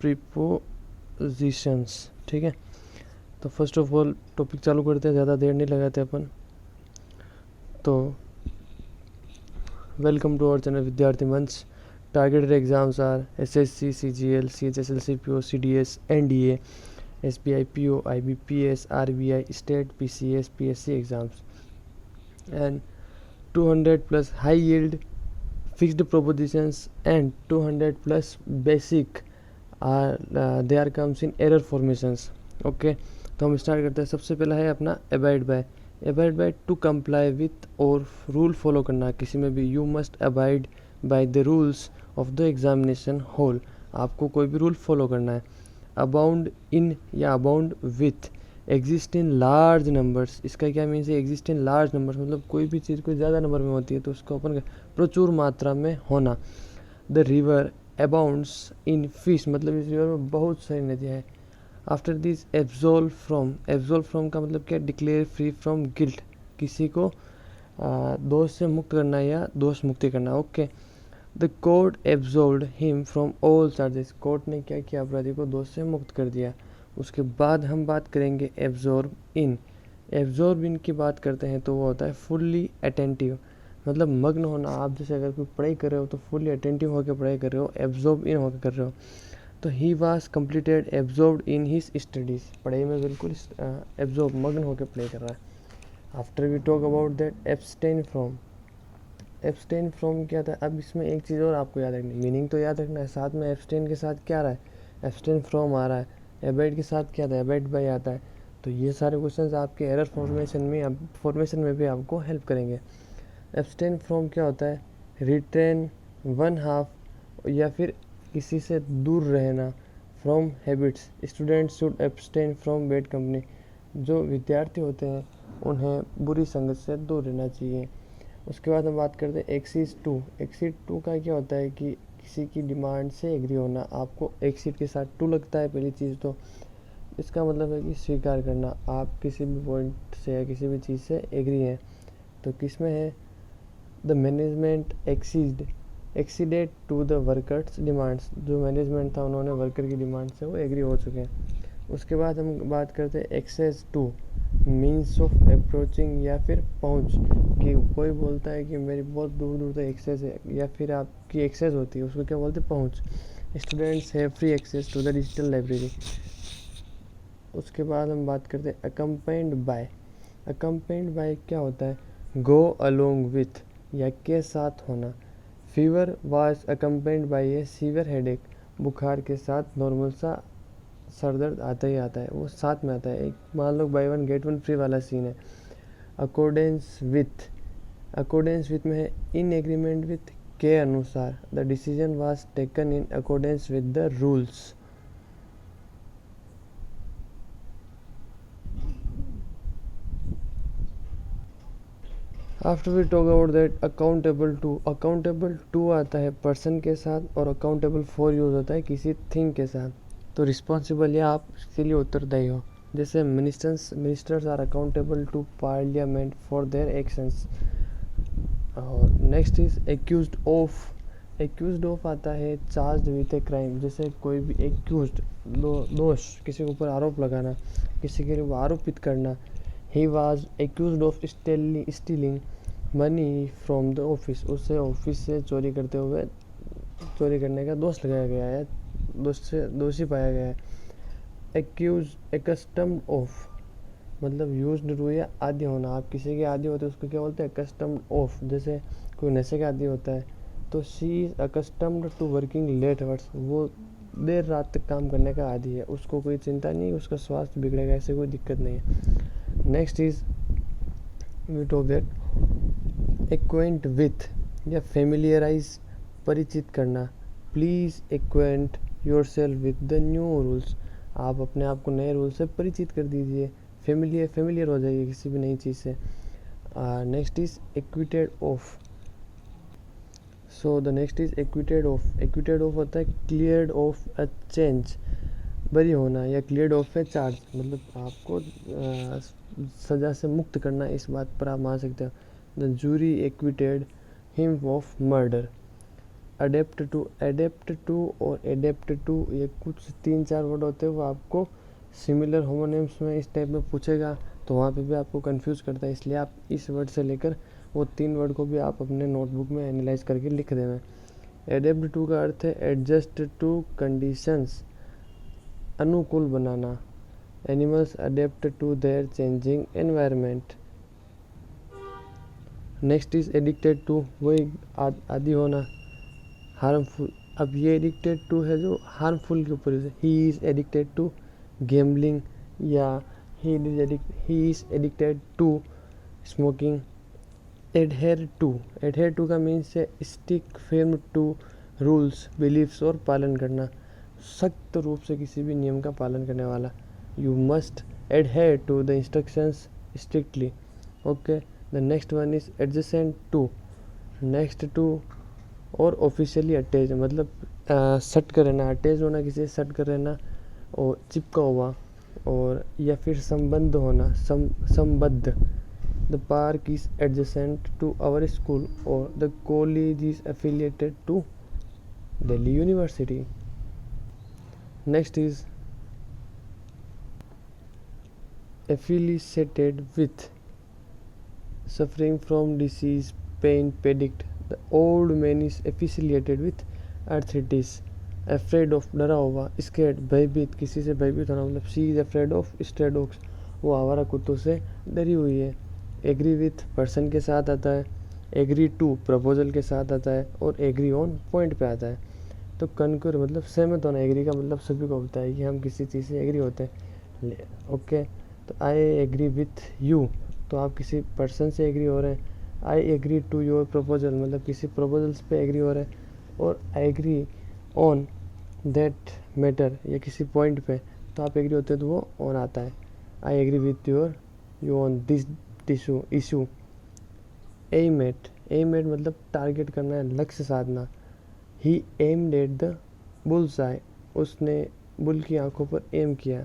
Prepositions. ठीक है, तो फर्स्ट ऑफ ऑल टॉपिक चालू करते हैं, ज़्यादा देर नहीं लगाते अपन। तो welcome to our channel Vidyarthi Manch. Targeted exams are SSC, CGL, CHSL, CPO, CDS, NDA, SBI, PO, IBPS, RBI, state, PCS, PSC exams, and 200 plus high yield fixed propositions and 200 plus basic are there comes in error formations. Okay, तो हम start करते हैं। सबसे पहला है अपना abide by. Abide by two comply with और rule follow करना किसी में भी। You must abide by the rules of the examination hall. आपको कोई भी रूल फॉलो करना है। अबाउंड इन या abound with exist in large numbers. इसका क्या मीन्स है? एग्जिस्ट इन लार्ज नंबर्स मतलब कोई भी चीज़ कोई ज़्यादा नंबर में होती है तो उसको अपन प्रचुर मात्रा में होना। The river abounds in fish मतलब इस रिवर में बहुत सारी नदियाँ हैं। आफ्टर दिस एब्जॉल्व फ्रॉम का मतलब क्या? डिक्लेयर फ्री फ्रॉम गिल्ट, किसी को दोष से मुक्त करना या दोष मुक्ति करना। Okay, the court absolved him from all charges. Court ने क्या किया? अपराधी को दोष से मुक्त कर दिया। उसके बाद हम बात करेंगे एब्जॉर्ब इन। एब्जॉर्ब इन की बात करते हैं तो वो होता है फुल्ली अटेंटिव, मतलब मग्न होना। आप जैसे अगर कोई पढ़ाई कर रहे हो तो फुल्ली अटेंटिव होकर पढ़ाई कर रहे हो, एब्जॉर्ब इन होकर कर रहे हो। तो he was completed absorbed in his studies, पढ़ाई में बिल्कुल एब्जॉर्ब मग्न होकर पढ़ाई कर रहा है। After we talk about that abstain from. Abstain from क्या था? अब इसमें एक चीज़ और आपको याद रखनी, मीनिंग तो याद रखना है, साथ में एब्सटेन के साथ क्या आ रहा है? एब्सटेन फ्रॉम आ रहा है। अबाइड के साथ क्या आता है? अबाइड बाय आता है। तो ये सारे क्वेश्चंस आपके एरर फॉर्मेशन में भी आपको हेल्प करेंगे। एब्सटेन फ्रॉम क्या होता है? रिटेन वन हाफ या फिर किसी से दूर रहना। From habits, students should abstain from bad company. जो विद्यार्थी होते हैं उन्हें बुरी संगत से दूर रहना चाहिए। उसके बाद हम बात करते हैं एक्सीड टू। एक्सीड टू का क्या होता है कि किसी की डिमांड से एग्री होना। आपको एक्सीड के साथ टू लगता है पहली चीज़, तो इसका मतलब है कि स्वीकार करना। आप किसी भी पॉइंट से या किसी भी चीज़ से एग्री हैं। तो किस में है? The management acceded to the workers demands. जो मैनेजमेंट था उन्होंने वर्कर की डिमांड से वो एग्री हो चुके हैं। उसके बाद हम बात करते हैं access to, means of approaching या फिर पहुंच। कि कोई बोलता है कि मेरी बहुत दूर दूर तक एक्सेस है या फिर आपकी एक्सेस होती है, उसको क्या बोलते हैं? पहुंच। Students have free access to the digital library. उसके बाद हम बात करते हैं अकम्पेंड बाय। अकम्पेंड बाय क्या होता है? गो अलोंग विथ या के साथ होना। Fever was accompanied by a severe headache. बुखार के साथ नॉर्मल सा सर दर्द आता ही आता है, वो साथ में आता है। एक मान लो buy one get one free वाला सीन है। अकॉर्डेंस विथ में है इन एग्रीमेंट विथ के अनुसार। The decision was taken in accordance with the rules. After we talk about that accountable to आता है पर्सन के साथ और अकाउंटेबल फॉर यूज होता है किसी थिंग के साथ। तो रिस्पॉन्सिबल या आप इसके लिए उत्तरदायी हो। जैसे ministers are accountable to parliament for their actions. और नेक्स्ट इज एक्यूज्ड ऑफ आता है चार्ज विथ ए क्राइम। जैसे कोई भी एक्यूज्ड दोष, किसी के ऊपर आरोप लगाना, किसी के ऊपर आरोपित करना। He was accused of stealing money from the office. उससे ऑफिस से चोरी करने का दोष लगाया गया है, दोषी पाया गया है। एकस्टम्ड ऑफ मतलब यूज्ड टू या आदी होना। आप किसी के आदी होते हैं उसको क्या बोलते हैं? Accustomed of. जैसे कोई नशे का आदी होता है तो she is accustomed to working late hours. वो देर रात तक काम करने का आदी है, उसको कोई चिंता नहीं, उसका स्वास्थ्य बिगड़ेगा, ऐसे कोई दिक्कत नहीं है। Next is we talk that acquaint with या फेमिलियराइज, परिचित करना। Please acquaint yourself with the new rules. आप अपने आप को नए रूल से परिचित कर दीजिए, फेमिलियर हो जाइए किसी भी नई चीज़ से। Next is acquitted of. So the next is acquitted of होता है क्लियर्ड ऑफ अ चेंज, बरी होना, या क्लियर्ड ऑफ ए चार्ज मतलब आपको सज़ा से मुक्त करना। इस बात पर आप मान सकते हो। The jury acquitted him of murder. Adept to और एडेप्ट टू, ये कुछ 3-4 वर्ड होते हैं, वो आपको सिमिलर होमोनिम्स में इस टाइप में पूछेगा तो वहाँ पे भी आपको कंफ्यूज करता है, इसलिए आप इस वर्ड से लेकर वो 3 वर्ड को भी आप अपने नोटबुक में एनालाइज करके लिख देवें। एडेप्ट टू का अर्थ है एडजस्ट टू कंडीशंस, अनुकूल बनाना। Animals adapt to their changing environment. Next is addicted to, वही आदि होना, हार्मफुल। अब ये एडिक्टेड टू है जो हार्मफुल के ऊपर है, he is addicted to gambling या he is addicted to smoking. Adhere to का मीन्स है stick firm to rules, beliefs और पालन करना, सख्त रूप से किसी भी नियम का पालन करने वाला। You must adhere to the instructions strictly. Okay, the next one is adjacent to, next to और ऑफिशियली अटैच, मतलब सट कर रहना, अटैच होना, किसी से सट कर रहना और चिपका हुआ, और या फिर संबंध होना, संबद्ध। The park is adjacent to our school, or the college is affiliated to Delhi University. Next is affiliated with, suffering from disease, pain, predict. The old man is affiliated with arthritis. Afraid of, डरा हुआ, scared, भयभीत, किसी से भयभीत होना, मतलब she is afraid of stray dogs, वो आवारा कुत्तों से डरी हुई है। एग्री विथ पर्सन के साथ आता है, एग्री टू प्रपोजल के साथ आता है, और एग्री ऑन पॉइंट पे आता है। तो कनकुर मतलब सहमत होना, एग्री का मतलब सभी को होता है कि हम किसी चीज़ से एग्री होते हैं। ओके, तो आई एग्री विथ यू, तो आप किसी पर्सन से एग्री हो रहे हैं। I agree to your proposal, मतलब किसी प्रपोजल्स पे एग्री हो रहे हैं। और I agree on that matter, या किसी पॉइंट पे तो आप एग्री होते हैं तो वो ऑन आता है। I agree with you on this issue. Aim at मतलब टारगेट करना है, लक्ष्य साधना। He aimed at the bull's eye, उसने बुल की आंखों पर एम किया।